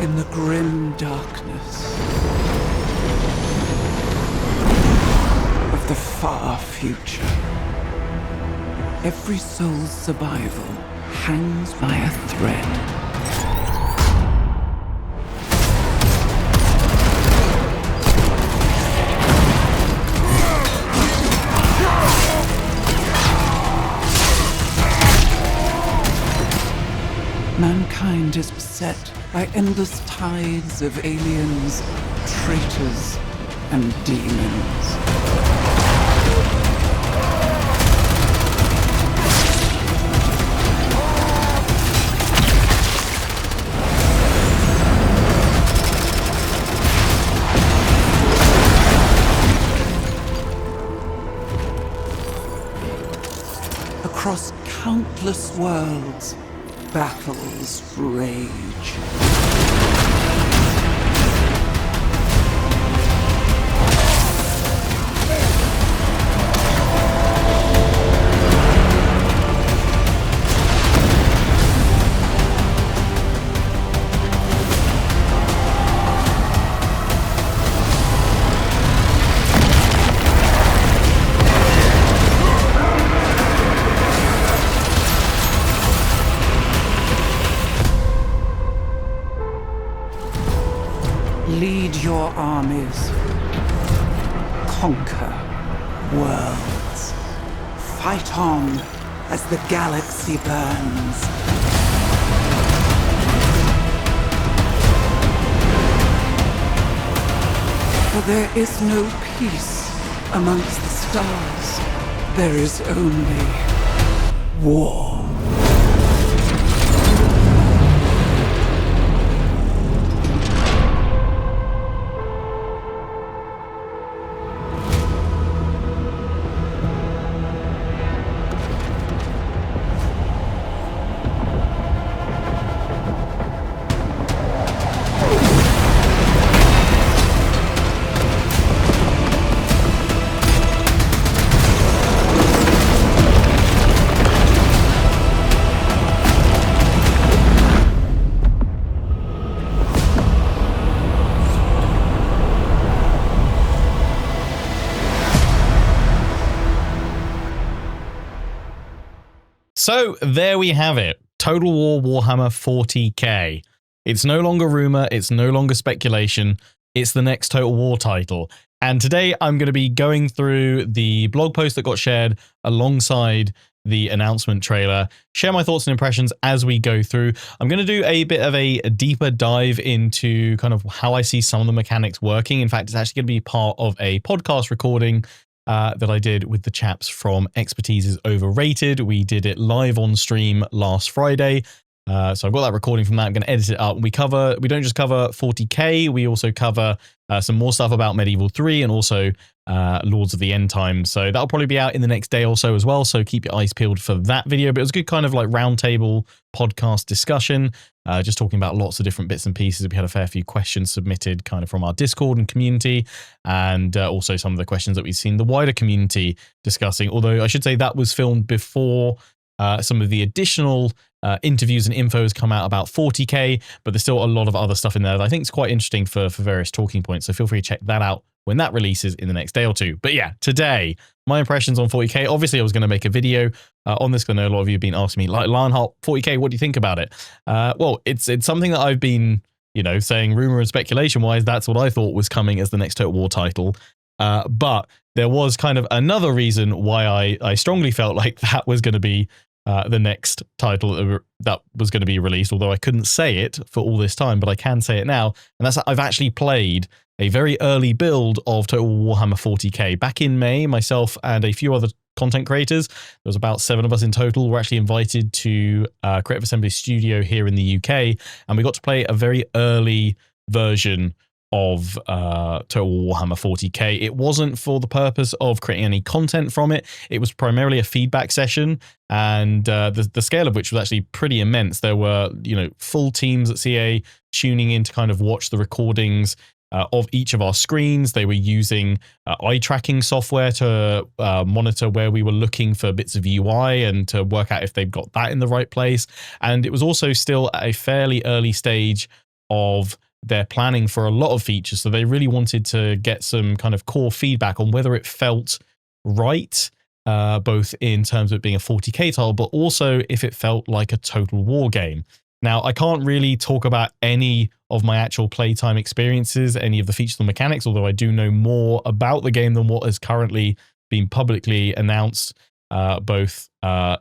in the grim darkness of the far future. Every soul's survival hangs by a thread. Mankind is beset by endless tides of aliens, traitors, and demons. Across countless worlds, battles rage. Lead your armies. Conquer worlds. Fight on as the galaxy burns. For there is no peace amongst the stars. There is only war. So there we have it. Total War Warhammer 40k. It's no longer rumor, it's no longer speculation, it's the next Total War title. And today I'm going to be going through the blog post that got shared alongside the announcement trailer, share my thoughts and impressions as we go through. I'm going to do a bit of a deeper dive into kind of how I see some of the mechanics working. In fact, it's actually going to be part of a podcast recording that I did with the chaps from Expertise is Overrated. We did it live on stream last Friday. So I've got that recording from that. I'm going to edit it up. We don't just cover 40k, we also cover some more stuff about Medieval 3 and also Lords of the End Times. So that'll probably be out in the next day or so as well. So keep your eyes peeled for that video. But it was a good kind of like roundtable podcast discussion, just talking about lots of different bits and pieces. We had a fair few questions submitted kind of from our Discord and community, and also some of the questions that we've seen the wider community discussing. Although I should say that was filmed before some of the additional interviews and info has come out about 40k, but there's still a lot of other stuff in there that I think is quite interesting for various talking points. So feel free to check that out when that releases in the next day or two. But yeah, today, my impressions on 40k. Obviously, I was going to make a video on this because I know a lot of you have been asking me, like, Lionheart 40k, what do you think about it? Well, it's something that I've been, saying rumor and speculation wise, that's what I thought was coming as the next Total War title. But there was kind of another reason why I strongly felt like that was going to be the next title that was going to be released, although I couldn't say it for all this time, but I can say it now. And that's that I've actually played a very early build of Total Warhammer 40k. Back in May, myself and a few other content creators, there was about 7 of us in total, were actually invited to Creative Assembly Studio here in the UK, and we got to play a very early version of Total Warhammer 40k. It wasn't for the purpose of creating any content from it. It was primarily a feedback session, and the scale of which was actually pretty immense. There were, full teams at CA tuning in to kind of watch the recordings of each of our screens. They were using eye tracking software to monitor where we were looking for bits of UI and to work out if they've got that in the right place. And it was also still at a fairly early stage of their planning for a lot of features. So they really wanted to get some kind of core feedback on whether it felt right, both in terms of it being a 40k title, but also if it felt like a Total War game. Now, I can't really talk about any of my actual playtime experiences, any of the features and mechanics, although I do know more about the game than what has currently been publicly announced, both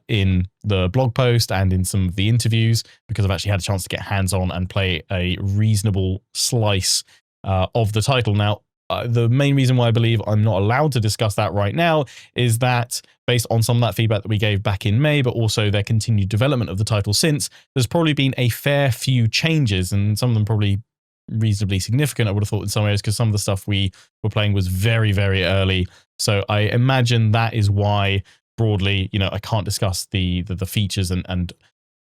in the blog post and in some of the interviews, because I've actually had a chance to get hands-on and play a reasonable slice of the title. Now, the main reason why I believe I'm not allowed to discuss that right now is that based on some of that feedback that we gave back in May, but also their continued development of the title since, there's probably been a fair few changes, and some of them probably reasonably significant, I would have thought, in some areas, because some of the stuff we were playing was very, very early. So I imagine that is why, broadly, I can't discuss the features and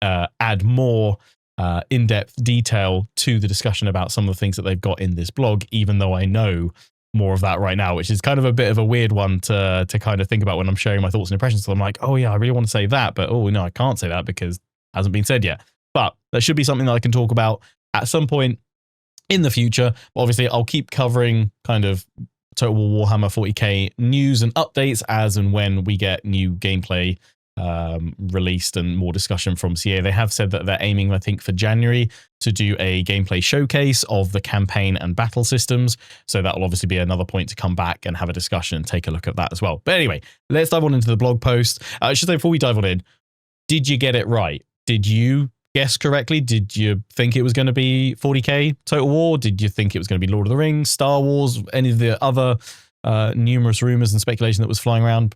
add more in-depth detail to the discussion about some of the things that they've got in this blog, even though I know more of that right now, which is kind of a bit of a weird one to kind of think about when I'm sharing my thoughts and impressions. So I'm like, oh yeah, I really want to say that, but oh no, I can't say that because it hasn't been said yet. But that should be something that I can talk about at some point in the future. But obviously, I'll keep covering kind of Total War Warhammer 40k news and updates as and when we get new gameplay released and more discussion from CA. They have said that they're aiming, I think, for January to do a gameplay showcase of the campaign and battle systems. So that will obviously be another point to come back and have a discussion and take a look at that as well. But anyway, let's dive on into the blog post. I should say, before we dive on in, did you get it right? Did you guess correctly? Did you think it was going to be 40k Total War? Did you think it was going to be Lord of the Rings, Star Wars, any of the other numerous rumors and speculation that was flying around?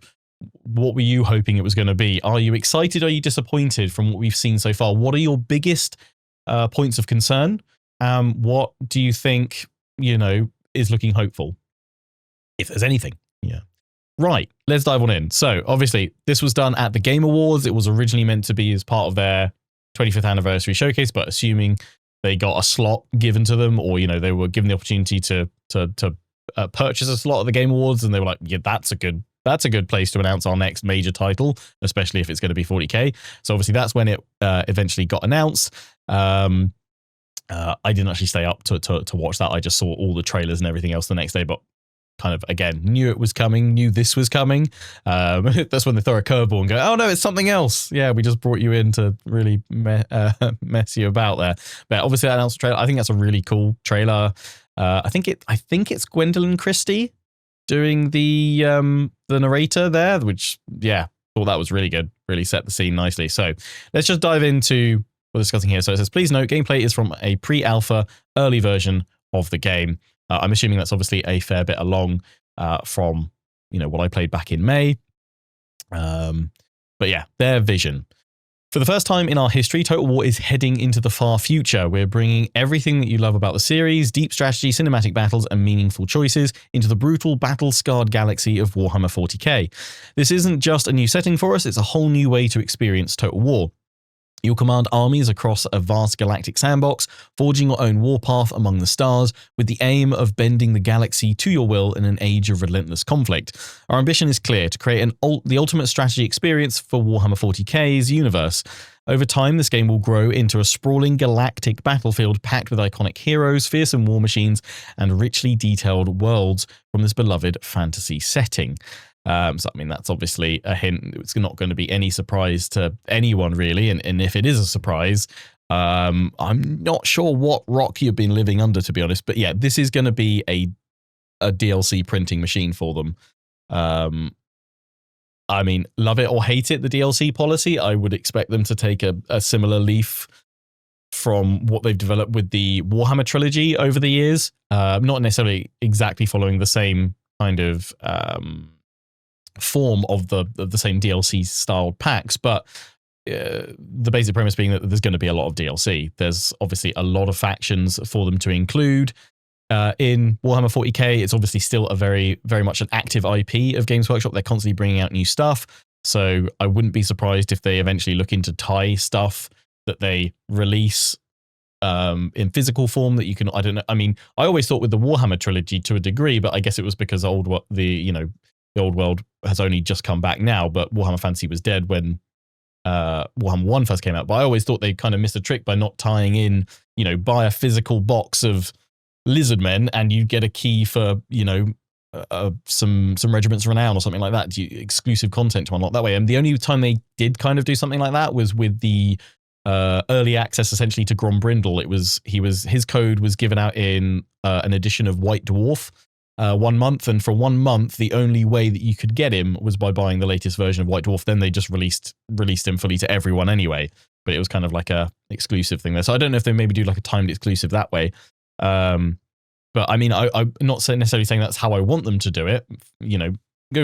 What were you hoping it was going to be? Are you excited? Are you disappointed from what we've seen so far? What are your biggest points of concern? What do you think, is looking hopeful? If there's anything. Yeah. Right. Let's dive on in. So obviously this was done at the Game Awards. It was originally meant to be as part of their 25th anniversary showcase, but assuming they got a slot given to them, or, they were given the opportunity to purchase a slot at the Game Awards, and they were like, yeah, that's a good place to announce our next major title, especially if it's going to be 40k. So obviously that's when it eventually got announced. I didn't actually stay up to watch that. I just saw all the trailers and everything else the next day, but kind of, again, knew it was coming, knew this was coming. That's when they throw a curveball and go, oh no, it's something else. Yeah, we just brought you in to really mess you about there. But obviously that announced trailer. I think that's a really cool trailer. I think it's Gwendolyn Christie doing the narrator there, which, yeah, thought that was really good. Really set the scene nicely. So let's just dive into what we're discussing here. So it says, please note, gameplay is from a pre-alpha early version of the game. I'm assuming that's obviously a fair bit along from, what I played back in May. But yeah, their vision. For the first time in our history, Total War is heading into the far future. We're bringing everything that you love about the series, deep strategy, cinematic battles, and meaningful choices into the brutal, battle-scarred galaxy of Warhammer 40k. This isn't just a new setting for us, it's a whole new way to experience Total War. You'll command armies across a vast galactic sandbox, forging your own warpath among the stars, with the aim of bending the galaxy to your will in an age of relentless conflict. Our ambition is clear: to create the ultimate strategy experience for Warhammer 40k's universe. Over time, this game will grow into a sprawling galactic battlefield packed with iconic heroes, fearsome war machines, and richly detailed worlds from this beloved fantasy setting. So, I mean, that's obviously a hint. It's not going to be any surprise to anyone, really. And if it is a surprise, I'm not sure what rock you've been living under, to be honest. But yeah, this is going to be a DLC printing machine for them. I mean, love it or hate it, the DLC policy. I would expect them to take a similar leaf from what they've developed with the Warhammer trilogy over the years. Not necessarily exactly following the same kind of form of the same DLC styled packs, but the basic premise being that there's going to be a lot of DLC. There's obviously a lot of factions for them to include in Warhammer 40k. It's obviously still a very, very much an active IP of Games Workshop. They're constantly bringing out new stuff, so I wouldn't be surprised if they eventually look into tie stuff that they release in physical form that you can, I don't know. I mean, I always thought with the Warhammer trilogy to a degree, but I guess it was because the old world has only just come back now, but Warhammer Fantasy was dead when Warhammer 1 first came out, but I always thought they kind of missed a trick by not tying in, buy a physical box of Lizardmen and you get a key for, some Regiments Renown or something like that, exclusive content to unlock that way. And the only time they did kind of do something like that was with the early access essentially to Grombrindle. His code was given out in an edition of White Dwarf 1 month, and for 1 month the only way that you could get him was by buying the latest version of White Dwarf. Then they just released him fully to everyone anyway, but it was kind of like a exclusive thing there. So I don't know if they maybe do like a timed exclusive that way. But I mean, I'm not necessarily saying that's how I want them to do it.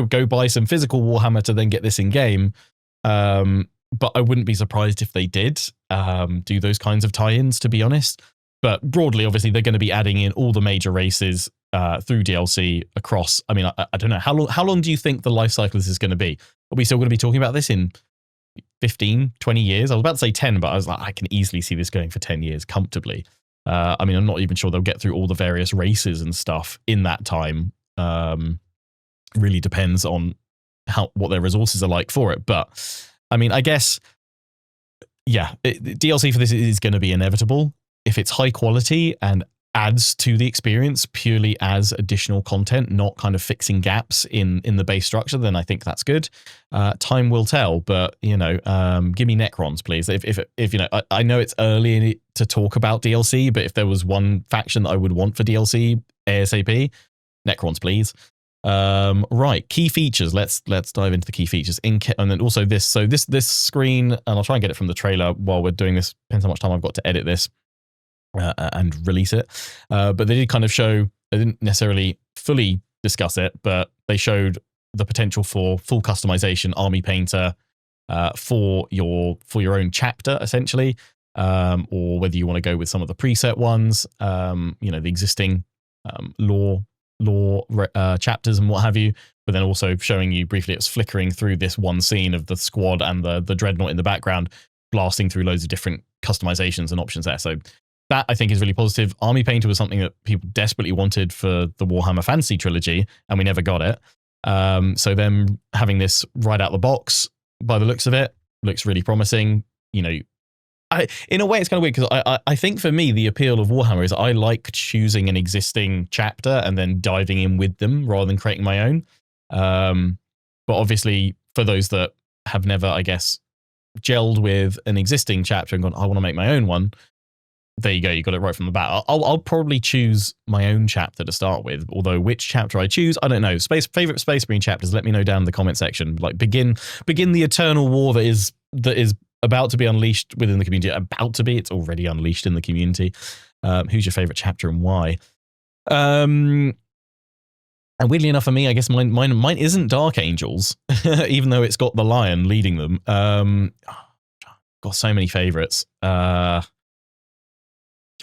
Go buy some physical Warhammer to then get this in game. But I wouldn't be surprised if they did do those kinds of tie-ins, to be honest. But broadly, obviously, they're going to be adding in all the major races through DLC across. I mean, I don't know. How long do you think the life cycle of this is going to be? Are we still going to be talking about this in 15, 20 years? I was about to say 10, but I was like, I can easily see this going for 10 years comfortably. I mean, I'm not even sure they'll get through all the various races and stuff in that time. Really depends on what their resources are like for it. But I mean, I guess, yeah, DLC for this is going to be inevitable. If it's high quality and adds to the experience purely as additional content, not kind of fixing gaps in the base structure, then I think that's good. Time will tell, but give me Necrons, please. If I know it's early to talk about DLC, but if there was one faction that I would want for DLC ASAP, Necrons, please. Right, key features. Let's dive into the key features. And then also this. So this screen, and I'll try and get it from the trailer while we're doing this. Depends how much time I've got to edit this. And release it. But they did kind of show, they didn't necessarily fully discuss it, but they showed the potential for full customization, army painter, for your own chapter, essentially, or whether you want to go with some of the preset ones, the existing lore chapters and what have you, but then also showing you briefly, it's flickering through this one scene of the squad and the dreadnought in the background, blasting through loads of different customizations and options there. So that I think is really positive. Army Painter was something that people desperately wanted for the Warhammer Fantasy trilogy, and we never got it. So them having this right out the box, by the looks of it, looks really promising. In a way, it's kind of weird because I think for me, the appeal of Warhammer is I like choosing an existing chapter and then diving in with them rather than creating my own. But obviously, for those that have never, I guess, gelled with an existing chapter and gone, I want to make my own one. There you go. You got it right from the bat. I'll probably choose my own chapter to start with. Although which chapter I choose, I don't know. Favorite Space Marine chapters. Let me know down in the comment section. Like begin the eternal war that is about to be unleashed within the community. It's already unleashed in the community. Who's your favorite chapter and why? And weirdly enough for me, I guess mine isn't Dark Angels, even though it's got the lion leading them. Got so many favorites.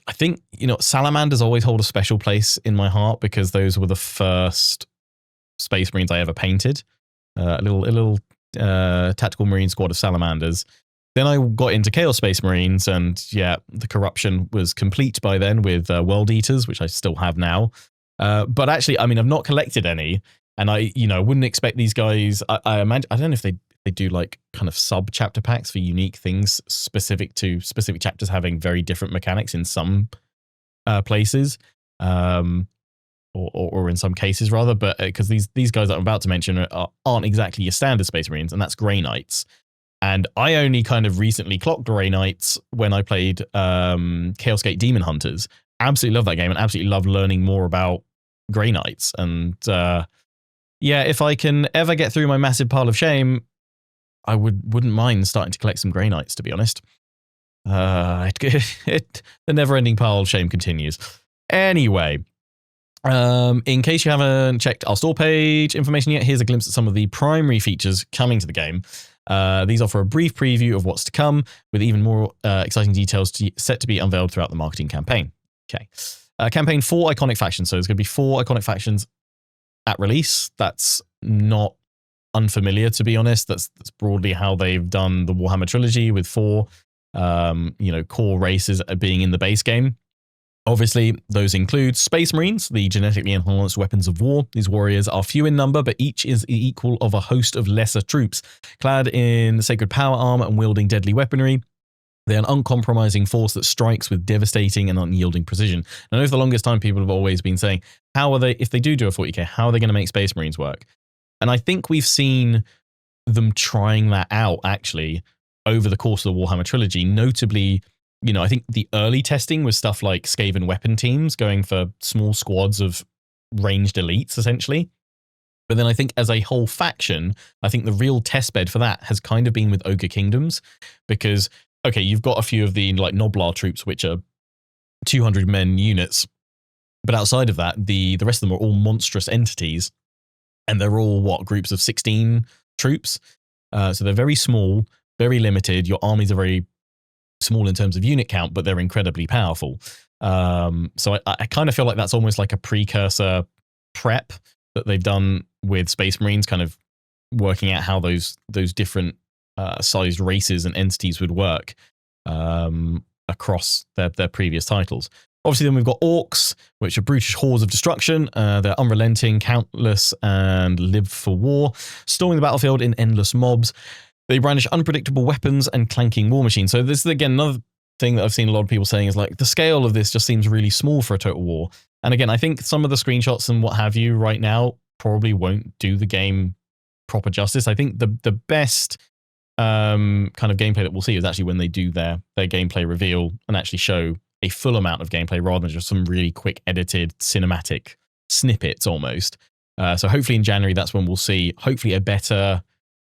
I think, Salamanders always hold a special place in my heart because those were the first Space Marines I ever painted. A little tactical Marine squad of Salamanders. Then I got into Chaos Space Marines, and yeah, the corruption was complete by then with World Eaters, which I still have now. But actually, I mean, I've not collected any, and I wouldn't expect these guys. I imagine, I don't know if they do like kind of sub chapter packs for unique things specific to specific chapters having very different mechanics in some places, or in some cases rather. But because these guys that I'm about to mention aren't exactly your standard Space Marines, and that's Grey Knights. And I only kind of recently clocked Grey Knights when I played Chaos Gate Demon Hunters. Absolutely love that game and absolutely love learning more about Grey Knights. And yeah, if I can ever get through my massive pile of shame, I wouldn't mind starting to collect some Grey Knights, to be honest. The never-ending pile of shame continues. Anyway, in case you haven't checked our store page information yet, here's a glimpse at some of the primary features coming to the game. These offer a brief preview of what's to come, with even more exciting details set to be unveiled throughout the marketing campaign. Okay. Campaign 4 iconic factions. So there's going to be 4 iconic factions at release. That's not unfamiliar, to be honest. That's broadly how they've done the Warhammer trilogy, with 4 core races being in the base game. Obviously, those include Space Marines, the genetically enhanced weapons of war. These warriors are few in number, but each is equal of a host of lesser troops, clad in sacred power armor and wielding deadly weaponry. They're an uncompromising force that strikes with devastating and unyielding precision. I know for the longest time people have always been saying, how are they, if they do a 40k, how are they going to make Space Marines work? And I think we've seen them trying that out, actually, over the course of the Warhammer trilogy. Notably, you know, I think the early testing was stuff like Skaven weapon teams going for small squads of ranged elites, essentially. But then I think as a whole faction, I think the real testbed for that has kind of been with Ogre Kingdoms, because okay, you've got a few of the like Noblar troops, which are 200 men units, but outside of that, the rest of them are all monstrous entities, and they're all what, groups of 16 troops. So they're very small, very limited. Your armies are very small in terms of unit count, but they're incredibly powerful. So I kind of feel like that's almost like a precursor prep that they've done with Space Marines, kind of working out how those different sized races and entities would work across their previous titles. Obviously, then we've got Orcs, which are brutish hordes of destruction. They're unrelenting, countless, and live for war, storming the battlefield in endless mobs. They brandish unpredictable weapons and clanking war machines. So this is, again, another thing that I've seen a lot of people saying is like, the scale of this just seems really small for a Total War. And again, I think some of the screenshots and what have you right now probably won't do the game proper justice. I think the best kind of gameplay that we'll see is actually when they do their gameplay reveal and actually show a full amount of gameplay rather than just some really quick edited cinematic snippets almost. So hopefully in January, that's when we'll see hopefully a better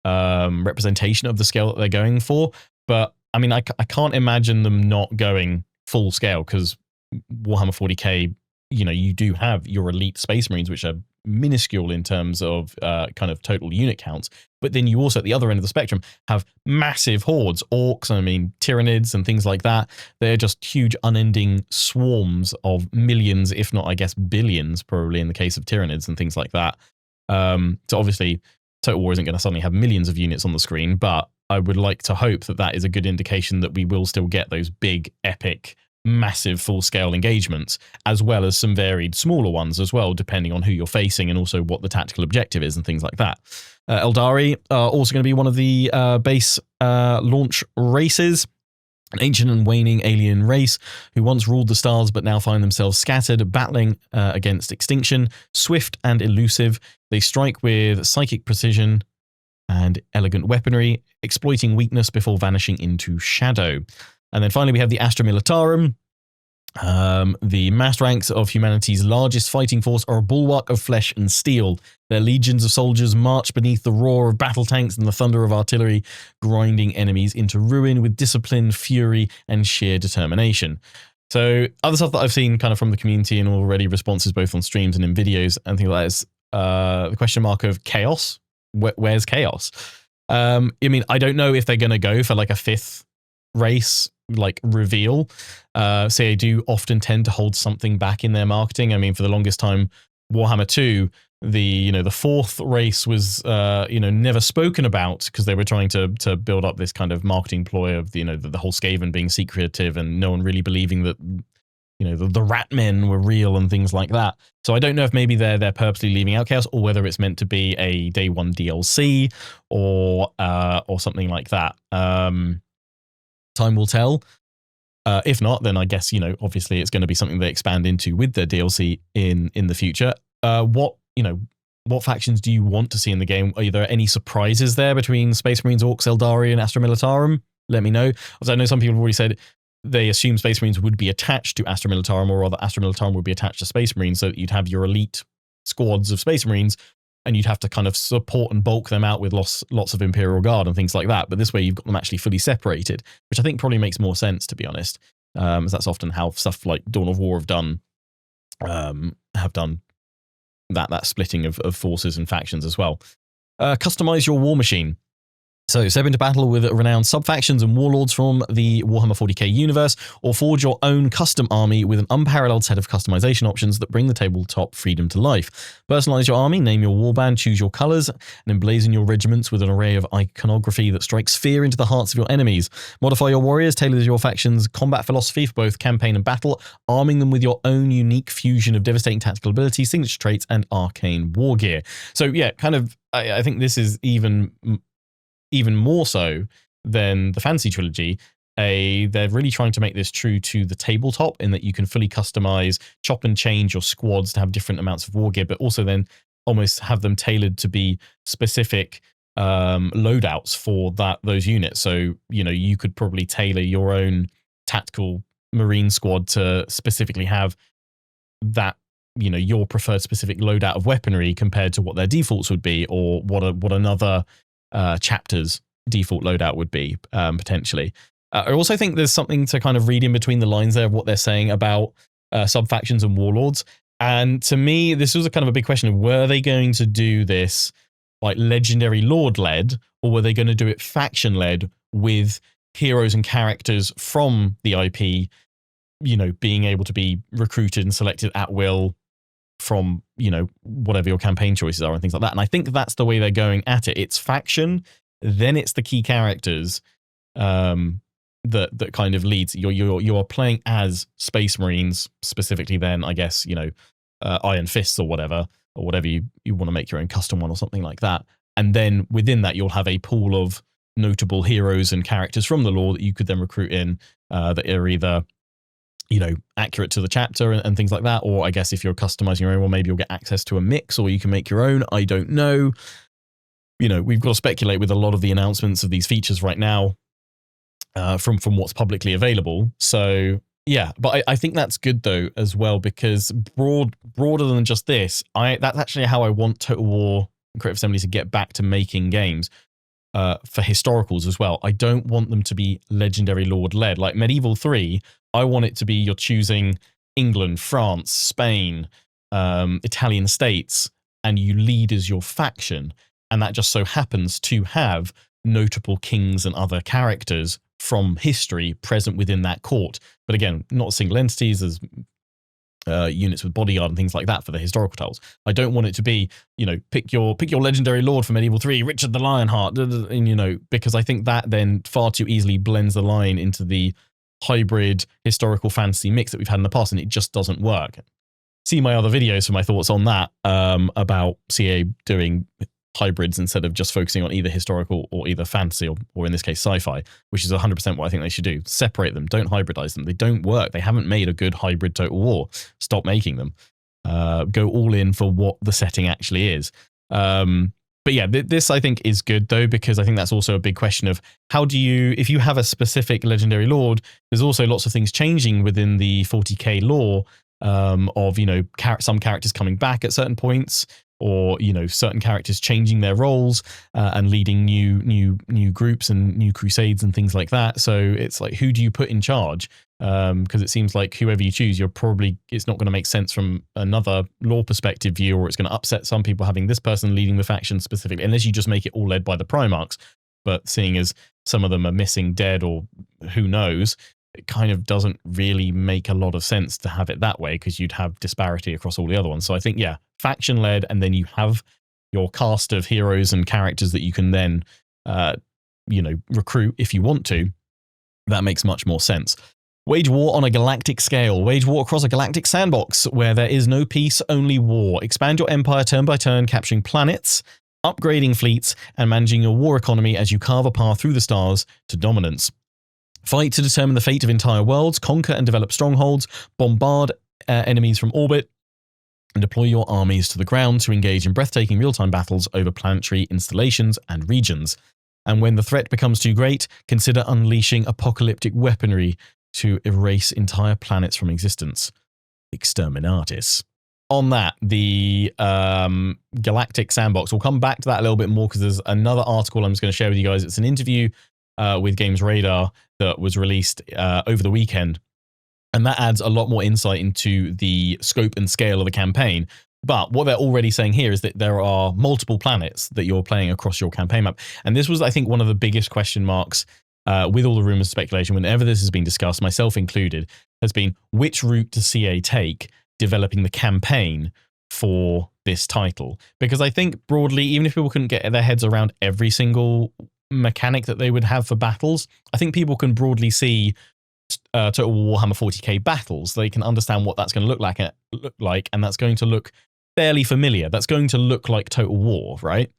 representation of the scale that they're going for. But I mean, I can't imagine them not going full scale, because Warhammer 40k, you know, you do have your elite Space Marines, which are minuscule in terms of kind of total unit counts. But then you also, at the other end of the spectrum, have massive hordes, orcs, I mean, Tyranids and things like that. They're just huge, unending swarms of millions, if not, I guess, billions, probably in the case of Tyranids and things like that. So obviously, Total War isn't going to suddenly have millions of units on the screen, but I would like to hope that that is a good indication that we will still get those big, epic, massive full-scale engagements, as well as some varied smaller ones as well, depending on who you're facing and also what the tactical objective is and things like that. Eldari are also going to be one of the base launch races. An ancient and waning alien race who once ruled the stars but now find themselves scattered, battling against extinction. Swift and elusive, they strike with psychic precision and elegant weaponry, exploiting weakness before vanishing into shadow. And then finally we have the Astra Militarum. The mass ranks of humanity's largest fighting force are a bulwark of flesh and steel. Their legions of soldiers march beneath the roar of battle tanks and the thunder of artillery, grinding enemies into ruin with discipline, fury, and sheer determination. So other stuff that I've seen kind of from the community and already responses both on streams and in videos and things like that is the question mark of chaos. Where's chaos? I mean, I don't know if they're going to go for like a fifth race like reveal. They do often tend to hold something back in their marketing. I mean, for the longest time, Warhammer 2, the fourth race was never spoken about because they were trying to build up this kind of marketing ploy of the whole Skaven being secretive and no one really believing that the rat men were real and things like that. So I don't know if maybe they're purposely leaving out chaos or whether it's meant to be a day one DLC or something like that. Time will tell. If not, then I guess, obviously it's going to be something they expand into with their DLC in the future. What factions do you want to see in the game? Are there any surprises there between Space Marines, Orcs, Eldari, and Astra Militarum? Let me know. As I know some people have already said they assume Space Marines would be attached to Astra Militarum, or rather Astra Militarum would be attached to Space Marines, so that you'd have your elite squads of Space Marines, and you'd have to kind of support and bulk them out with lots of Imperial Guard and things like that. But this way you've got them actually fully separated, which I think probably makes more sense, to be honest, as that's often how stuff like Dawn of War have done that splitting of forces and factions as well. Customize your war machine. So step into battle with renowned sub-factions and warlords from the Warhammer 40k universe, or forge your own custom army with an unparalleled set of customization options that bring the tabletop freedom to life. Personalize your army, name your warband, choose your colors, and emblazon your regiments with an array of iconography that strikes fear into the hearts of your enemies. Modify your warriors, tailor your faction's combat philosophy for both campaign and battle, arming them with your own unique fusion of devastating tactical abilities, signature traits, and arcane war gear. So yeah, kind of, I think this is even more so than the Fantasy Trilogy. They're really trying to make this true to the tabletop in that you can fully customize, chop and change your squads to have different amounts of war gear, but also then almost have them tailored to be specific loadouts for those units. So, you could probably tailor your own tactical marine squad to specifically have that, your preferred specific loadout of weaponry compared to what their defaults would be, or what another chapter's default loadout would be, potentially. I also think there's something to kind of read in between the lines there of what they're saying about sub-factions and warlords. And to me, this was a kind of a big question of, were they going to do this like legendary lord-led, or were they going to do it faction-led with heroes and characters from the IP, being able to be recruited and selected at will from, whatever your campaign choices are and things like that. And I think that's the way they're going at it. It's faction, then it's the key characters that kind of leads. You're playing as Space Marines, specifically then, I guess, Iron Fists or whatever you want to make your own custom one or something like that. And then within that, you'll have a pool of notable heroes and characters from the lore that you could then recruit in that are either accurate to the chapter and things like that. Or I guess if you're customizing your own, well, maybe you'll get access to a mix, or you can make your own. I don't know. We've got to speculate with a lot of the announcements of these features right now from what's publicly available. So yeah, but I think that's good though as well, because broader than just this, that's actually how I want Total War and Creative Assembly to get back to making games. For historicals as well. I don't want them to be legendary lord led. Like Medieval 3, I want it to be you're choosing England, France, Spain, Italian states, and you lead as your faction. And that just so happens to have notable kings and other characters from history present within that court. But again, not single entities, as units with bodyguard and things like that for the historical tales. I don't want it to be, pick your legendary lord for Medieval 3, Richard the Lionheart, and, because I think that then far too easily blends the line into the hybrid historical fantasy mix that we've had in the past, and it just doesn't work. See my other videos for my thoughts on that, about CA doing hybrids instead of just focusing on either historical or either fantasy or in this case sci-fi, which is 100% what I think they should do. Separate them, don't hybridize them. They don't work. They haven't made a good hybrid Total War. Stop making them. Go all in for what the setting actually is. But yeah, this I think is good though, because I think that's also a big question of how do you, if you have a specific legendary lord, there's also lots of things changing within the 40k lore, of, some characters coming back at certain points, or certain characters changing their roles and leading new groups and new crusades and things like that. So it's like, who do you put in charge? Because it seems like whoever you choose, it's not going to make sense from another lore perspective view, or it's going to upset some people having this person leading the faction specifically, unless you just make it all led by the Primarchs. But seeing as some of them are missing, dead, or who knows, it kind of doesn't really make a lot of sense to have it that way, because you'd have disparity across all the other ones. So I think, yeah, faction-led, and then you have your cast of heroes and characters that you can then, recruit if you want to. That makes much more sense. Wage war on a galactic scale. Wage war across a galactic sandbox where there is no peace, only war. Expand your empire turn by turn, capturing planets, upgrading fleets, and managing your war economy as you carve a path through the stars to dominance. Fight to determine the fate of entire worlds, conquer and develop strongholds, bombard enemies from orbit, and deploy your armies to the ground to engage in breathtaking real-time battles over planetary installations and regions. And when the threat becomes too great, consider unleashing apocalyptic weaponry to erase entire planets from existence. Exterminatus. On that, the Galactic Sandbox, we'll come back to that a little bit more, because there's another article I'm just going to share with you guys. It's an interview with Games Radar that was released over the weekend. And that adds a lot more insight into the scope and scale of the campaign. But what they're already saying here is that there are multiple planets that you're playing across your campaign map. And this was, I think, one of the biggest question marks with all the rumors, speculation, whenever this has been discussed, myself included, has been which route does CA take developing the campaign for this title? Because I think broadly, even if people couldn't get their heads around every single mechanic that they would have for battles, I think people can broadly see Total War Warhammer 40k battles. They can understand what that's going to look like, and that's going to look fairly familiar. That's going to look like Total War, right?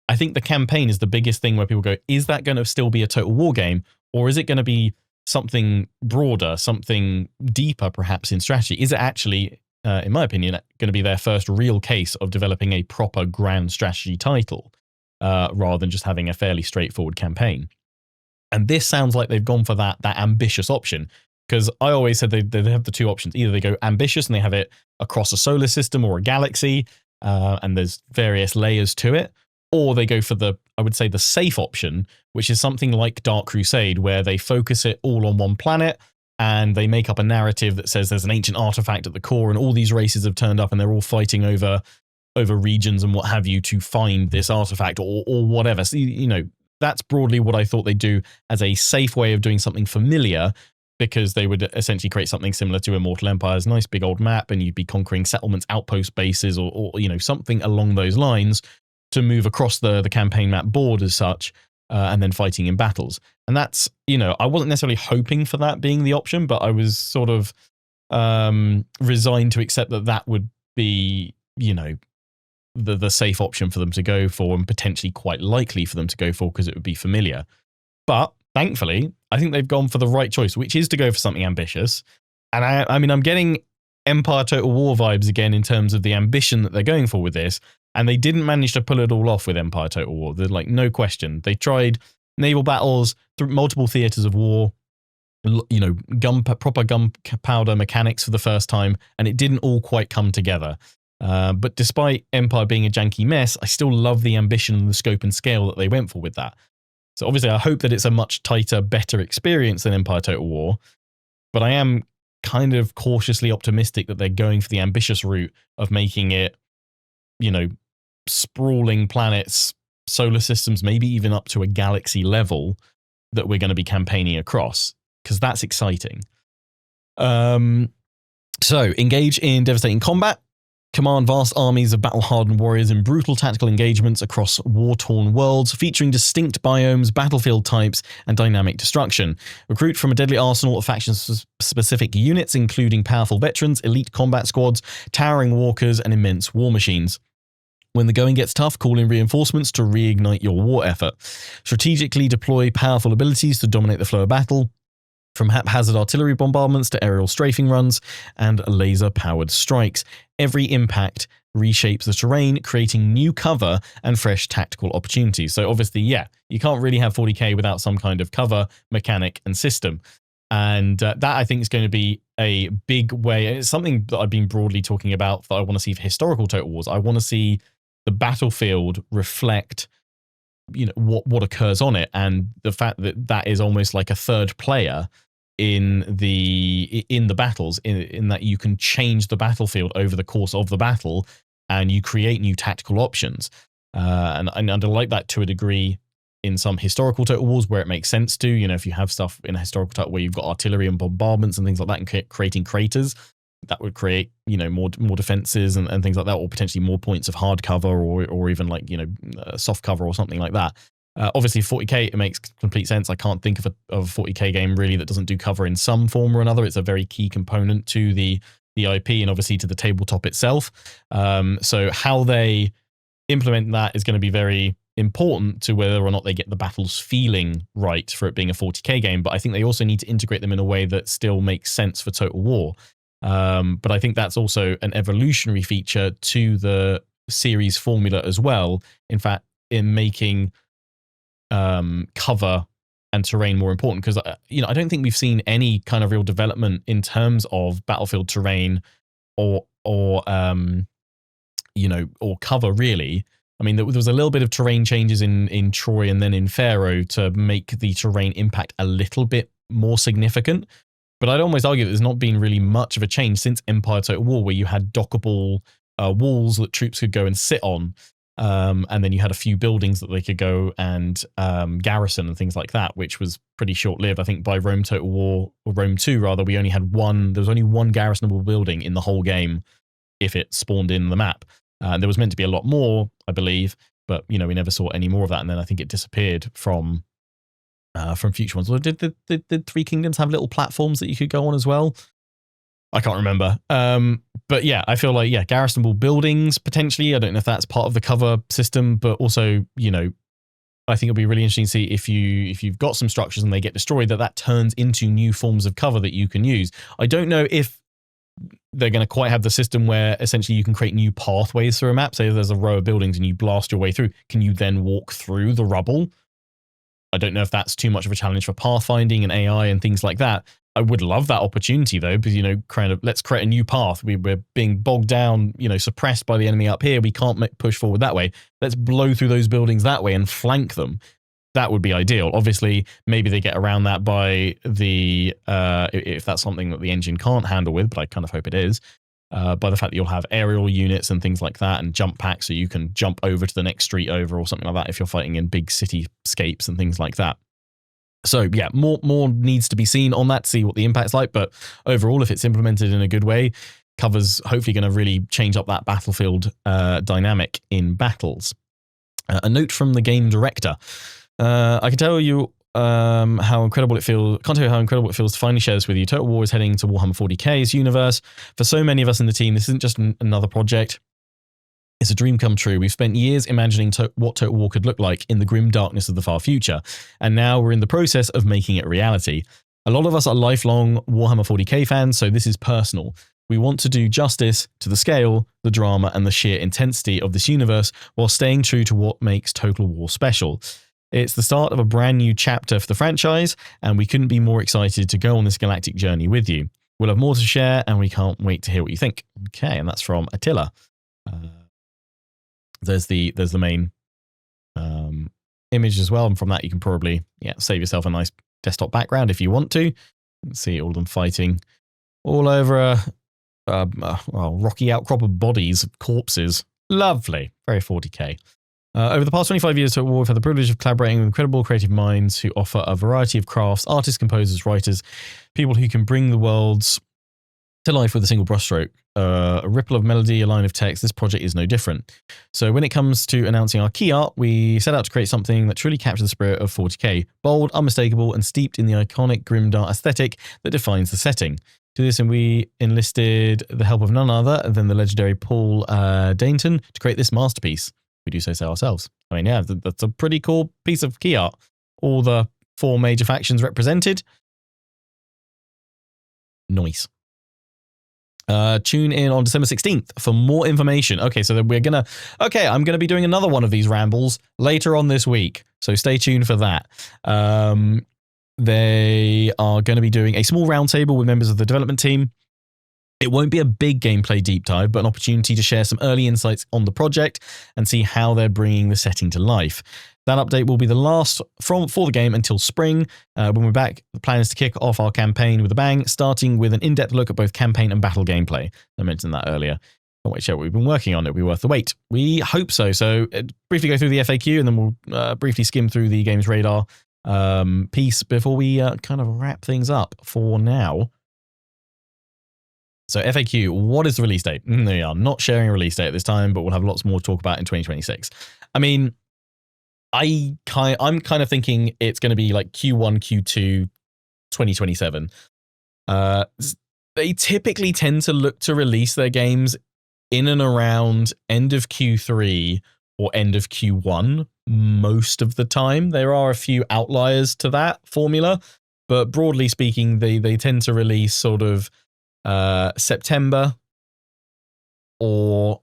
I think the campaign is the biggest thing where people go, is that going to still be a Total War game, or is it going to be something broader, something deeper perhaps in strategy? Is it actually, in my opinion, going to be their first real case of developing a proper grand strategy title rather than just having a fairly straightforward campaign? And this sounds like they've gone for that ambitious option, because I always said they have the two options. Either they go ambitious and they have it across a solar system or a galaxy, and there's various layers to it, or they go for I would say the safe option, which is something like Dark Crusade, where they focus it all on one planet and they make up a narrative that says there's an ancient artifact at the core and all these races have turned up and they're all fighting over regions and what have you to find this artifact or whatever. So, that's broadly what I thought they'd do as a safe way of doing something familiar, because they would essentially create something similar to Immortal Empire's nice big old map, and you'd be conquering settlements, outpost bases, or something along those lines to move across the campaign map board as such, and then fighting in battles. And that's, I wasn't necessarily hoping for that being the option, but I was sort of resigned to accept that would be, the safe option for them to go for, and potentially quite likely for them to go for, because it would be familiar. But thankfully, I think they've gone for the right choice, which is to go for something ambitious. And I mean, I'm getting Empire Total War vibes again in terms of the ambition that they're going for with this. And they didn't manage to pull it all off with Empire Total War. There's no question. They tried naval battles through multiple theaters of war, proper gunpowder mechanics for the first time, and it didn't all quite come together. But despite Empire being a janky mess, I still love the ambition and the scope and scale that they went for with that. So obviously I hope that it's a much tighter, better experience than Empire Total War, but I am kind of cautiously optimistic that they're going for the ambitious route of making it, sprawling planets, solar systems, maybe even up to a galaxy level that we're going to be campaigning across, because that's exciting. So engage in devastating combat. Command vast armies of battle-hardened warriors in brutal tactical engagements across war-torn worlds, featuring distinct biomes, battlefield types, and dynamic destruction. Recruit from a deadly arsenal of faction-specific units, including powerful veterans, elite combat squads, towering walkers, and immense war machines. When the going gets tough, call in reinforcements to reignite your war effort. Strategically deploy powerful abilities to dominate the flow of battle, from haphazard artillery bombardments to aerial strafing runs and laser-powered strikes. Every impact reshapes the terrain, creating new cover and fresh tactical opportunities. So obviously, you can't really have 40k without some kind of cover, mechanic, and system. And that, I think, is going to be a big way. And it's something that I've been broadly talking about that I want to see for historical Total Wars. I want to see the battlefield reflect what occurs on it, and the fact that is almost like a third player in the battles, in that you can change the battlefield over the course of the battle and you create new tactical options, and I like that to a degree in some historical Total Wars where it makes sense to, if you have stuff in a historical Total where you've got artillery and bombardments and things like that, and creating craters that would create more defenses and things like that, or potentially more points of hard cover or even soft cover or something like that. Obviously 40k, it makes complete sense. I can't think of a 40k game really that doesn't do cover in some form or another. It's a very key component to the IP and obviously to the tabletop itself. So how they implement that is going to be very important to whether or not they get the battles feeling right for it being a 40k game. But I think they also need to integrate them in a way that still makes sense for Total War. But I think that's also an evolutionary feature to the series formula as well. In fact, in making cover and terrain more important, because I don't think we've seen any kind of real development in terms of battlefield terrain or cover really. I mean, there was a little bit of terrain changes in Troy and then in Pharaoh to make the terrain impact a little bit more significant. But I'd almost argue that there's not been really much of a change since Empire Total War, where you had dockable walls that troops could go and sit on. And then you had a few buildings that they could go and garrison and things like that, which was pretty short-lived. I think by Rome Total War, or Rome 2 rather, we only had there was only one garrisonable building in the whole game if it spawned in the map. There was meant to be a lot more, I believe, but we never saw any more of that. And then I think it disappeared from future ones. Or did the Three Kingdoms have little platforms that you could go on as well? I can't remember. But yeah, I feel like, garrisonable buildings, potentially. I don't know if that's part of the cover system, but also, I think it'll be really interesting to see if you've got some structures and they get destroyed, that turns into new forms of cover that you can use. I don't know if they're going to quite have the system where essentially you can create new pathways through a map. Say there's a row of buildings and you blast your way through. Can you then walk through the rubble? I don't know if that's too much of a challenge for pathfinding and AI and things like that. I would love that opportunity though, because, let's create a new path. We're being bogged down, suppressed by the enemy up here. We can't push forward that way. Let's blow through those buildings that way and flank them. That would be ideal. Obviously, maybe they get around that by if that's something that the engine can't handle with, but I kind of hope it is, by the fact that you'll have aerial units and things like that and jump packs so you can jump over to the next street over or something like that if you're fighting in big cityscapes and things like that. So yeah, more needs to be seen on that to see what the impact's like. But overall, if it's implemented in a good way, cover's hopefully going to really change up that battlefield dynamic in battles. A note from the game director. I can tell you how incredible it feels. Can't tell you how incredible it feels to finally share this with you. Total War is heading to Warhammer 40k's universe. For so many of us in the team, this isn't just another project. It's a dream come true. We've spent years imagining what Total War could look like in the grim darkness of the far future, and now we're in the process of making it reality. A lot of us are lifelong Warhammer 40k fans, so this is personal. We want to do justice to the scale, the drama, and the sheer intensity of this universe while staying true to what makes Total War special. It's the start of a brand new chapter for the franchise, and we couldn't be more excited to go on this galactic journey with you. We'll have more to share, and we can't wait to hear what you think. Okay, and that's from Attila. There's the main image as well, and from that you can probably save yourself a nice desktop background if you want to. You can see all of them fighting all over a rocky outcrop of bodies, corpses. Lovely, very 40k. Over the past 25 years, Total War, we've had the privilege of collaborating with incredible creative minds who offer a variety of crafts, artists, composers, writers, people who can bring the worlds to life with a single brushstroke. A ripple of melody, a line of text. This project is no different. So when it comes to announcing our key art, we set out to create something that truly captures the spirit of 40k, bold, unmistakable, and steeped in the iconic grimdark aesthetic that defines the setting. To this, and we enlisted the help of none other than the legendary Paul Dainton to create this masterpiece. We do so ourselves. I mean, that's a pretty cool piece of key art. All the 4 major factions represented. Nice. Tune in on December 16th for more information. Okay, so I'm going to be doing another one of these rambles later on this week. So stay tuned for that. They are going to be doing a small roundtable with members of the development team. It won't be a big gameplay deep dive, but an opportunity to share some early insights on the project and see how they're bringing the setting to life. That update will be the last for the game until spring. When we're back, the plan is to kick off our campaign with a bang, starting with an in-depth look at both campaign and battle gameplay. I mentioned that earlier. Can't wait to share what we've been working on. It'll be worth the wait. We hope so. So briefly go through the FAQ and then we'll briefly skim through the game's radar piece before we kind of wrap things up for now. So FAQ, what is the release date? They are not sharing a release date at this time, but we'll have lots more to talk about in 2026. I mean, I'm kind of thinking it's going to be like Q1, Q2, 2027. They typically tend to look to release their games in and around end of Q3 or end of Q1 most of the time. There are a few outliers to that formula, but broadly speaking, they tend to release sort of September or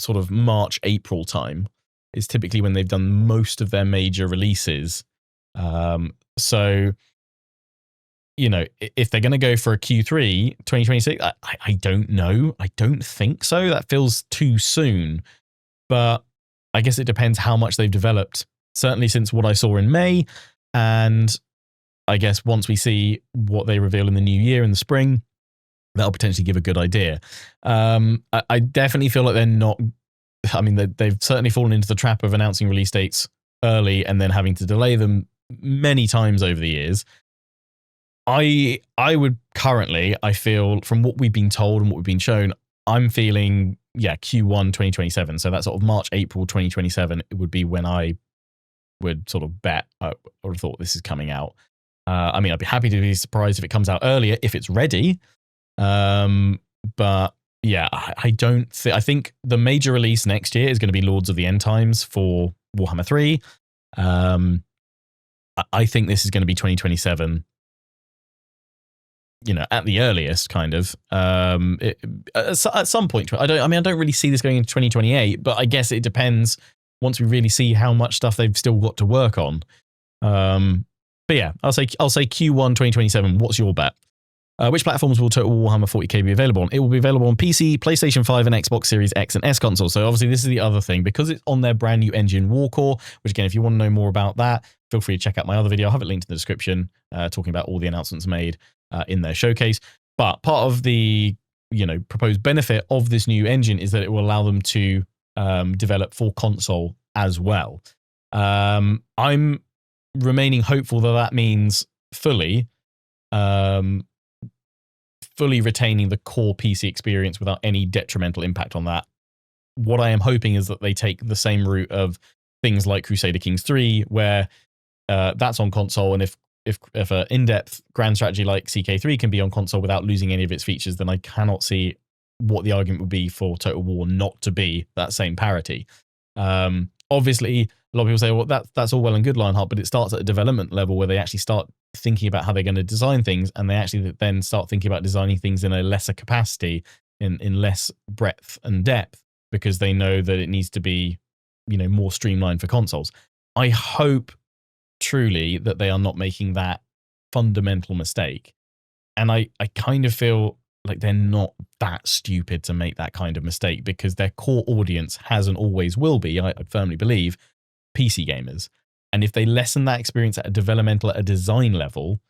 sort of March, April time is typically when they've done most of their major releases. So, if they're going to go for a Q3 2026, I don't know. I don't think so. That feels too soon. But I guess it depends how much they've developed, certainly since what I saw in May. And I guess once we see what they reveal in the new year in the spring, that'll potentially give a good idea. I definitely feel like they're not. I mean, they've certainly fallen into the trap of announcing release dates early and then having to delay them many times over the years. I would currently, I feel from what we've been told and what we've been shown, I'm feeling, Q1 2027. So that sort of March, April 2027 it would be when I would sort of bet I would have thought this is coming out. I mean, I'd be happy to be surprised if it comes out earlier, if it's ready. But yeah, I don't think, I think the major release next year is going to be Lords of the End Times for Warhammer 3. I think this is going to be 2027. At the earliest, kind of. At some point, I don't really see this going into 2028, but I guess it depends once we really see how much stuff they've still got to work on. But yeah, I'll say Q1 2027. What's your bet? Which platforms will Total Warhammer 40k be available on? It will be available on PC, PlayStation 5, and Xbox Series X and S consoles. So obviously this is the other thing, because it's on their brand new engine Warcore, which again, if you want to know more about that, feel free to check out my other video. I'll have it linked in the description, talking about all the announcements made in their showcase. But part of the proposed benefit of this new engine is that it will allow them to develop for console as well. I'm remaining hopeful that means fully retaining the core PC experience without any detrimental impact on that. What I am hoping is that they take the same route of things like Crusader Kings 3, where that's on console, and if an in-depth grand strategy like CK3 can be on console without losing any of its features, then I cannot see what the argument would be for Total War not to be that same parity. Obviously, a lot of people say, well, that's all well and good, Lionheart, but it starts at a development level where they actually start thinking about how they're going to design things, and they actually then start thinking about designing things in a lesser capacity, in less breadth and depth, because they know that it needs to be, more streamlined for consoles. I hope truly that they are not making that fundamental mistake. And I kind of feel like they're not that stupid to make that kind of mistake, because their core audience has and always will be, I firmly believe, PC gamers. And if they lessen that experience at a developmental, at a design level,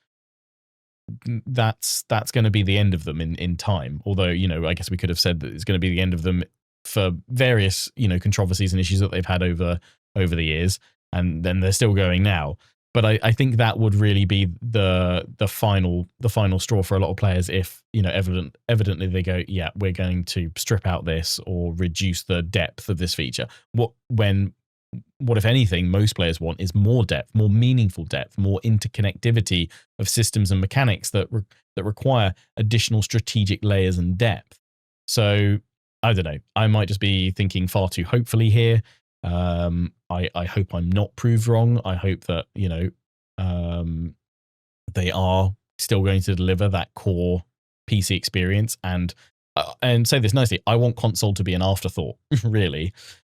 that's going to be the end of them in time. Although, I guess we could have said that it's going to be the end of them for various, controversies and issues that they've had over the years, and then they're still going now. But I think that would really be the final straw for a lot of players if, evidently they go, yeah, we're going to strip out this or reduce the depth of this feature. What if anything, most players want is more depth, more meaningful depth, more interconnectivity of systems and mechanics that require additional strategic layers and depth. So I don't know. I might just be thinking far too hopefully here. I hope I'm not proved wrong. I hope that, they are still going to deliver that core PC experience, and say this nicely, I want console to be an afterthought, really.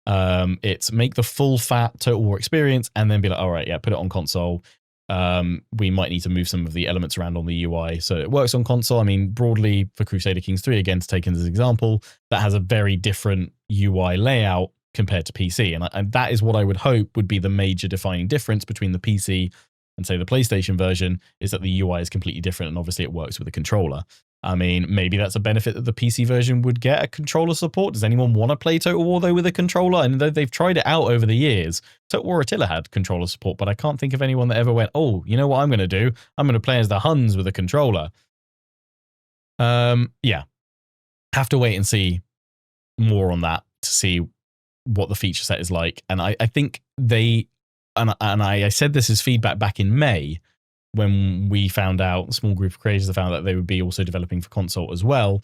It's make the full fat Total War experience and then be like, all right, yeah, put it on console. We might need to move some of the elements around on the UI so it works on console. I mean, broadly for Crusader Kings 3, again, to take as an example, that has a very different UI layout compared to PC. And that is what I would hope would be the major defining difference between the PC and, say, the PlayStation version, is that the UI is completely different, and obviously it works with a controller. I mean, maybe that's a benefit that the PC version would get, a controller support. Does anyone want to play Total War, though, with a controller? And they've tried it out over the years. Total War Attila had controller support, but I can't think of anyone that ever went, oh, you know what I'm going to do? I'm going to play as the Huns with a controller. Yeah. Have to wait and see more on that to see what the feature set is like. And I think they, and I said this as feedback back in May, when we found out, a small group of creators found out they would be also developing for console as well.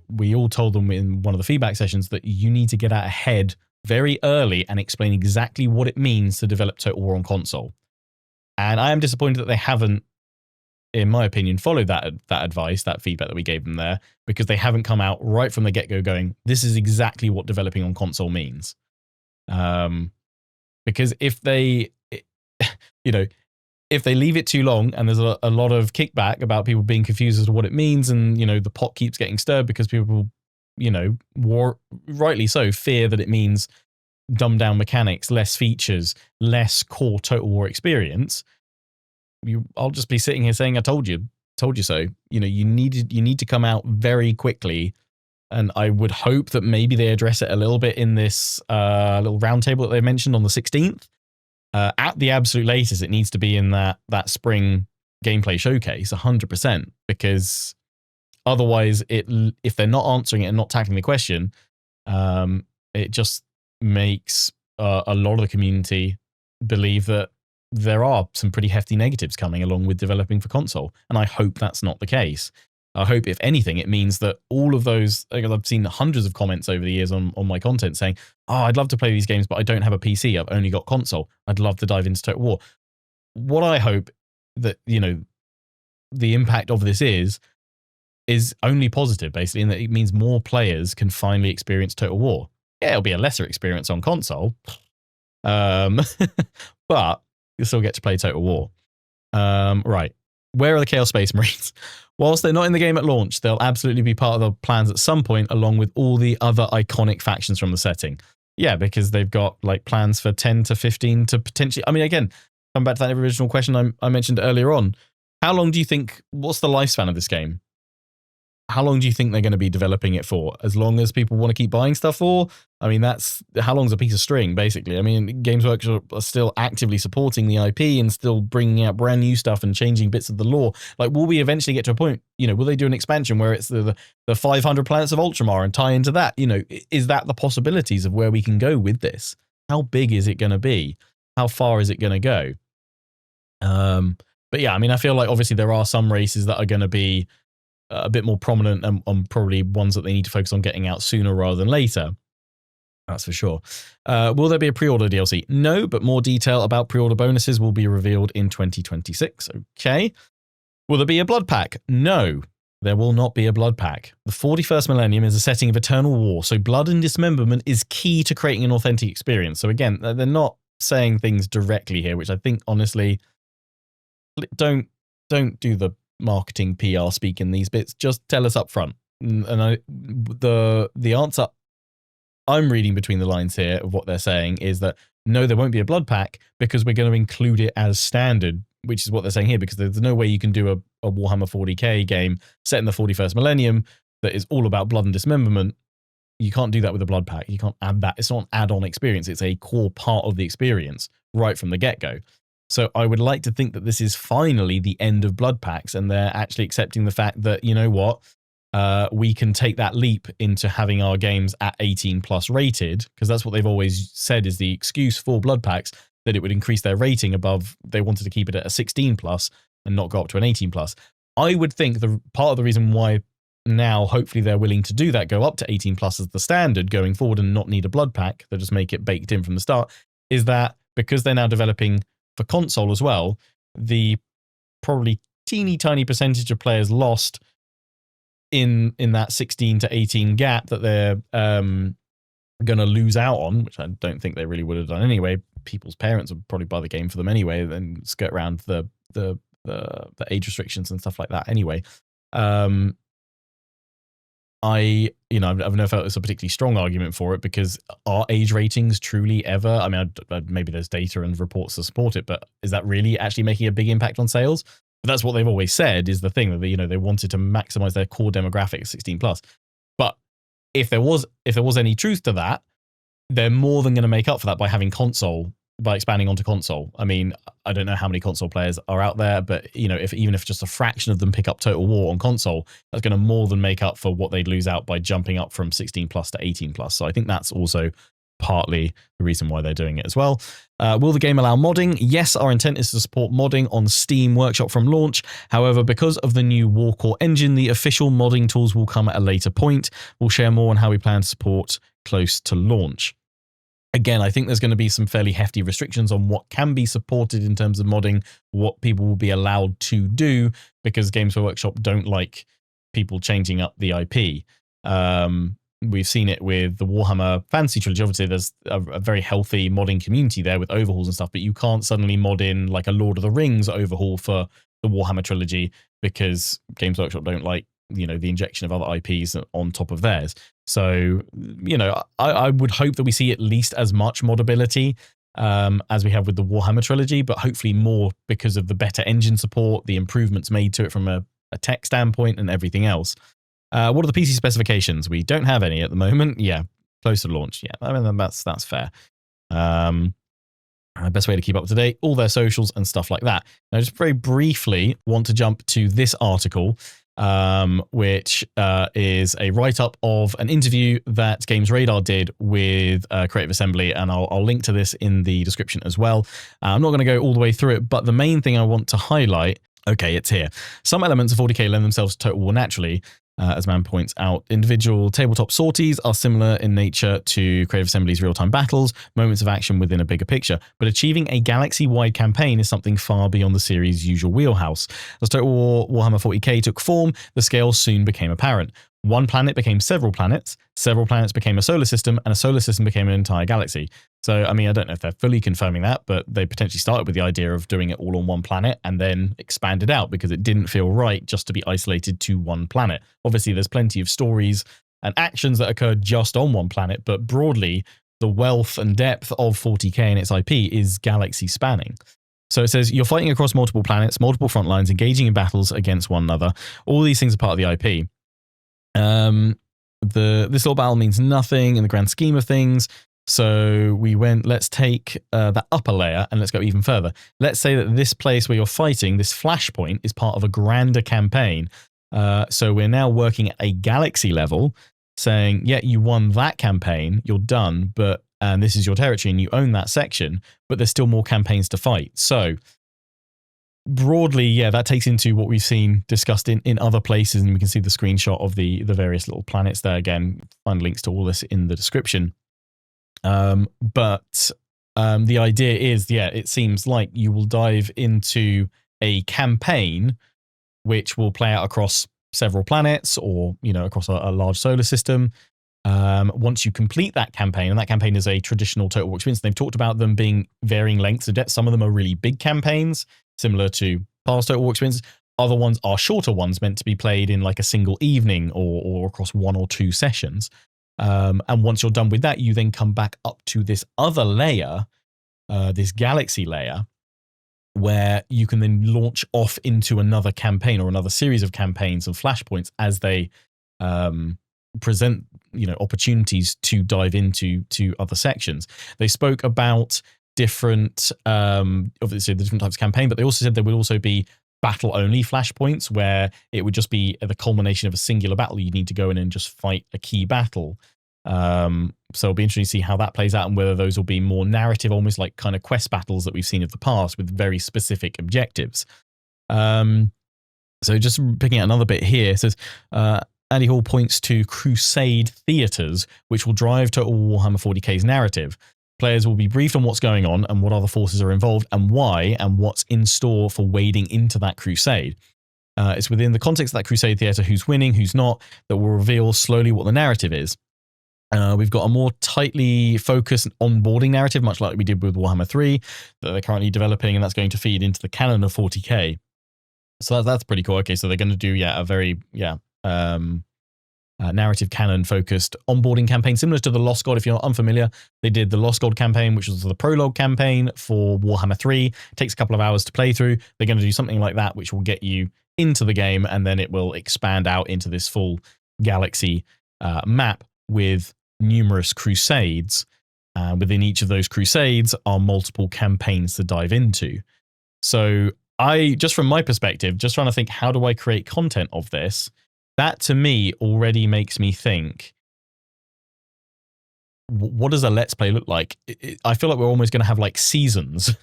We all told them in one of the feedback sessions that you need to get out ahead very early and explain exactly what it means to develop Total War on console. And I am disappointed that they haven't, in my opinion, followed that advice, that feedback that we gave them there, because they haven't come out right from the get-go going, this is exactly what developing on console means. Because if they, if they leave it too long and there's a lot of kickback about people being confused as to what it means, and, the pot keeps getting stirred because people, rightly so, fear that it means dumbed down mechanics, less features, less core Total War experience, I'll just be sitting here saying, I told you told you so. You know, you need to come out very quickly. And I would hope that maybe they address it a little bit in this little roundtable that they mentioned on the 16th. At the absolute latest, it needs to be in that spring gameplay showcase, 100%, because otherwise, if they're not answering it and not tackling the question, it just makes a lot of the community believe that there are some pretty hefty negatives coming along with developing for console. And I hope that's not the case. I hope, if anything, it means that all of those, I've seen hundreds of comments over the years on my content saying, oh, I'd love to play these games, but I don't have a PC. I've only got console. I'd love to dive into Total War. What I hope that, you know, the impact of this is only positive, basically, in that it means more players can finally experience Total War. Yeah, it'll be a lesser experience on console, but you'll still get to play Total War. Right. Where are the Chaos Space Marines? Whilst they're not in the game at launch, they'll absolutely be part of the plans at some point, along with all the other iconic factions from the setting. Yeah, because they've got like plans for 10 to 15 to potentially... I mean, again, come back to that original question I mentioned earlier on. How long do you think... What's the lifespan of this game? How long do you think they're going to be developing it for? As long as people want to keep buying stuff for? I mean, that's... How long's a piece of string, basically? I mean, Games Workshop are still actively supporting the IP and still bringing out brand new stuff and changing bits of the lore. Like, will we eventually get to a point, you know, will they do an expansion where it's the 500 planets of Ultramar and tie into that? You know, is that the possibilities of where we can go with this? How big is it going to be? How far is it going to go? But yeah, I mean, I feel like obviously there are some races that are going to be a bit more prominent and probably ones that they need to focus on getting out sooner rather than later. That's for sure. Will there be a pre-order DLC? No, but more detail about pre-order bonuses will be revealed in 2026. Okay. Will there be a blood pack? No, there will not be a blood pack. The 41st millennium is a setting of eternal war, so blood and dismemberment is key to creating an authentic experience. So again, they're not saying things directly here, which I think, honestly, don't do the marketing PR speak in these bits. Just tell us up front. And the answer I'm reading between the lines here of what they're saying is that no, there won't be a blood pack because we're going to include it as standard, which is what they're saying here, because there's no way you can do a Warhammer 40k game set in the 41st millennium that is all about blood and dismemberment. You can't do that with a blood pack. You can't add that. It's not an add-on experience. It's a core part of the experience right from the get-go. So I would like to think that this is finally the end of blood packs and they're actually accepting the fact that, you know what, we can take that leap into having our games at 18 plus rated, because that's what they've always said is the excuse for blood packs, that it would increase their rating above. They wanted to keep it at a 16 plus and not go up to an 18 plus. I would think the part of the reason why now hopefully they're willing to do that, go up to 18 plus as the standard going forward and not need a blood pack, they'll just make it baked in from the start, is that because they're now developing for console as well, the probably teeny tiny percentage of players lost in that 16 to 18 gap that they're going to lose out on, which I don't think they really would have done anyway. People's parents would probably buy the game for them anyway, then skirt around the age restrictions and stuff like that anyway. I've never felt it's a particularly strong argument for it, because are age ratings truly ever, I mean, maybe there's data and reports to support it, but is that really actually making a big impact on sales? But that's what they've always said is the thing, that they wanted to maximize their core demographic 16 plus. But if there was any truth to that, they're more than going to make up for that by having console, by expanding onto console. I mean, I don't know how many console players are out there, but even if just a fraction of them pick up Total War on console, that's going to more than make up for what they'd lose out by jumping up from 16 plus to 18 plus. So I think that's also partly the reason why they're doing it as well. Will the game allow modding? Yes, our intent is to support modding on Steam Workshop from launch. However, because of the new Warcore engine, the official modding tools will come at a later point. We'll share more on how we plan to support close to launch. Again, I think there's going to be some fairly hefty restrictions on what can be supported in terms of modding, what people will be allowed to do, because Games Workshop don't like people changing up the IP. We've seen it with the Warhammer Fantasy Trilogy. Obviously, there's a very healthy modding community there with overhauls and stuff, but you can't suddenly mod in like a Lord of the Rings overhaul for the Warhammer Trilogy because Games Workshop don't like, the injection of other IPs on top of theirs. So, I would hope that we see at least as much modability as we have with the Warhammer Trilogy, but hopefully more because of the better engine support, the improvements made to it from a a tech standpoint and everything else. What are the PC specifications? We don't have any at the moment. Yeah, close to launch. Yeah, I mean, that's fair. Best way to keep up to date, all their socials and stuff like that. Now, just very briefly want to jump to this article, which is a write-up of an interview that Games Radar did with Creative Assembly, and I'll link to this in the description as well. I'm not going to go all the way through it, but the main thing I want to highlight, okay, it's here. Some elements of 40k lend themselves to Total War naturally. As Man points out, individual tabletop sorties are similar in nature to Creative Assembly's real-time battles, moments of action within a bigger picture, but achieving a galaxy-wide campaign is something far beyond the series' usual wheelhouse. As Total War Warhammer 40k took form, the scale soon became apparent. One planet became several planets became a solar system, and a solar system became an entire galaxy. So, I mean, I don't know if they're fully confirming that, but they potentially started with the idea of doing it all on one planet and then expanded out because it didn't feel right just to be isolated to one planet. Obviously, there's plenty of stories and actions that occurred just on one planet, but broadly, the wealth and depth of 40k and its IP is galaxy spanning. So it says, you're fighting across multiple planets, multiple front lines, engaging in battles against one another. All these things are part of the IP. This little battle means nothing in the grand scheme of things. So let's take that upper layer and let's go even further. Let's say that this place where you're fighting, this flashpoint, is part of a grander campaign. So we're now working at a galaxy level, saying, yeah, you won that campaign, you're done, and this is your territory and you own that section, but there's still more campaigns to fight. So broadly, yeah, that takes into what we've seen discussed in other places, and we can see the screenshot of the various little planets there. Again, find links to all this in the description. But the idea is, yeah, it seems like you will dive into a campaign which will play out across several planets or, across a large solar system. Once you complete that campaign, and that campaign is a traditional Total War experience, they've talked about them being varying lengths of depth. Some of them are really big campaigns, similar to past Total War experiences. Other ones are shorter ones meant to be played in like a single evening or across 1 or 2 sessions. And once you're done with that, you then come back up to this other layer, this galaxy layer, where you can then launch off into another campaign or another series of campaigns and flashpoints as they present, opportunities to dive into other sections. They spoke about different, obviously the different types of campaign, but they also said there would also be battle-only flashpoints where it would just be the culmination of a singular battle. You need to go in and just fight a key battle. So it'll be interesting to see how that plays out and whether those will be more narrative, almost like kind of quest battles that we've seen of the past with very specific objectives. So just picking out another bit here, it says, Andy Hall points to Crusade theatres, which will drive Total Warhammer 40k's narrative. Players will be briefed on what's going on and what other forces are involved and why and what's in store for wading into that crusade. It's within the context of that crusade theatre, who's winning, who's not, that will reveal slowly what the narrative is. We've got a more tightly focused onboarding narrative, much like we did with Warhammer 3, that they're currently developing, and that's going to feed into the canon of 40k. So that's pretty cool. Okay, so they're going to do, a very, narrative canon focused onboarding campaign, similar to the Lost God. If you're not unfamiliar, they did the Lost God campaign, which was the prologue campaign for Warhammer 3. It takes a couple of hours to play through. They're going to do something like that, which will get you into the game, and then it will expand out into this full galaxy map with numerous crusades. Within each of those crusades are multiple campaigns to dive into. So just from my perspective, just trying to think, how do I create content of this? That to me already makes me think, what does a Let's Play look like? I feel like we're almost going to have like seasons.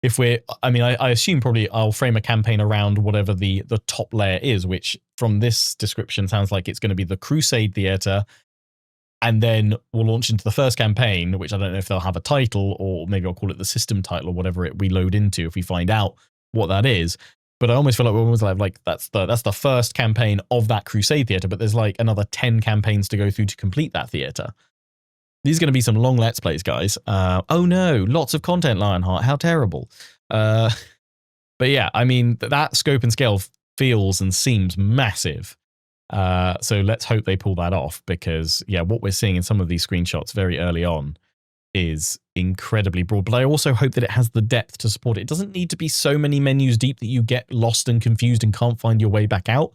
I assume probably I'll frame a campaign around whatever the top layer is, which from this description sounds like it's going to be the Crusade Theatre. And then we'll launch into the first campaign, which I don't know if they'll have a title, or maybe I'll call it the system title or whatever we load into if we find out what that is. But I almost feel like we're almost like that's the first campaign of that Crusade Theatre, but there's like another 10 campaigns to go through to complete that theatre. These are going to be some long Let's Plays, guys. Oh no, lots of content, Lionheart. How terrible. But yeah, I mean, that scope and scale feels and seems massive. So let's hope they pull that off, because yeah, what we're seeing in some of these screenshots very early on is incredibly broad, but I also hope that it has the depth to support it. It doesn't need to be so many menus deep that you get lost and confused and can't find your way back out,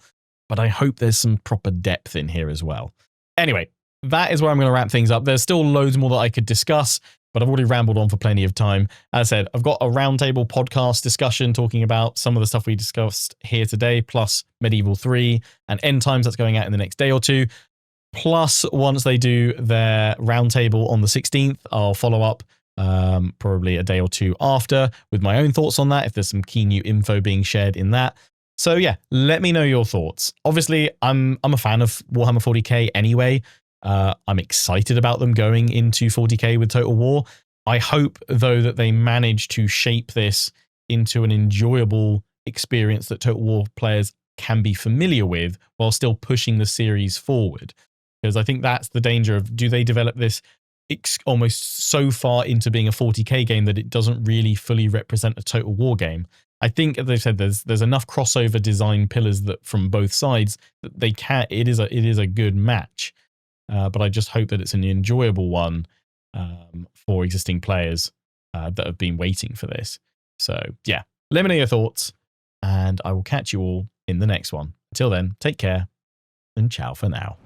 but I hope there's some proper depth in here as well. Anyway, that is where I'm going to wrap things up. There's still loads more that I could discuss, but I've already rambled on for plenty of time. As I said, I've got a roundtable podcast discussion talking about some of the stuff we discussed here today, plus Medieval 3 and End Times that's going out in the next day or two. Plus, once they do their roundtable on the 16th, I'll follow up probably a day or two after with my own thoughts on that, if there's some key new info being shared in that. So yeah, let me know your thoughts. Obviously, I'm a fan of Warhammer 40k anyway. I'm excited about them going into 40k with Total War. I hope, though, that they manage to shape this into an enjoyable experience that Total War players can be familiar with while still pushing the series forward. Because I think that's the danger of, do they develop this almost so far into being a 40k game that it doesn't really fully represent a Total War game? I think, as I said, there's enough crossover design pillars that from both sides that they can. It is a good match. But I just hope that it's an enjoyable one for existing players that have been waiting for this. So yeah, let me know your thoughts, and I will catch you all in the next one. Until then, take care, and ciao for now.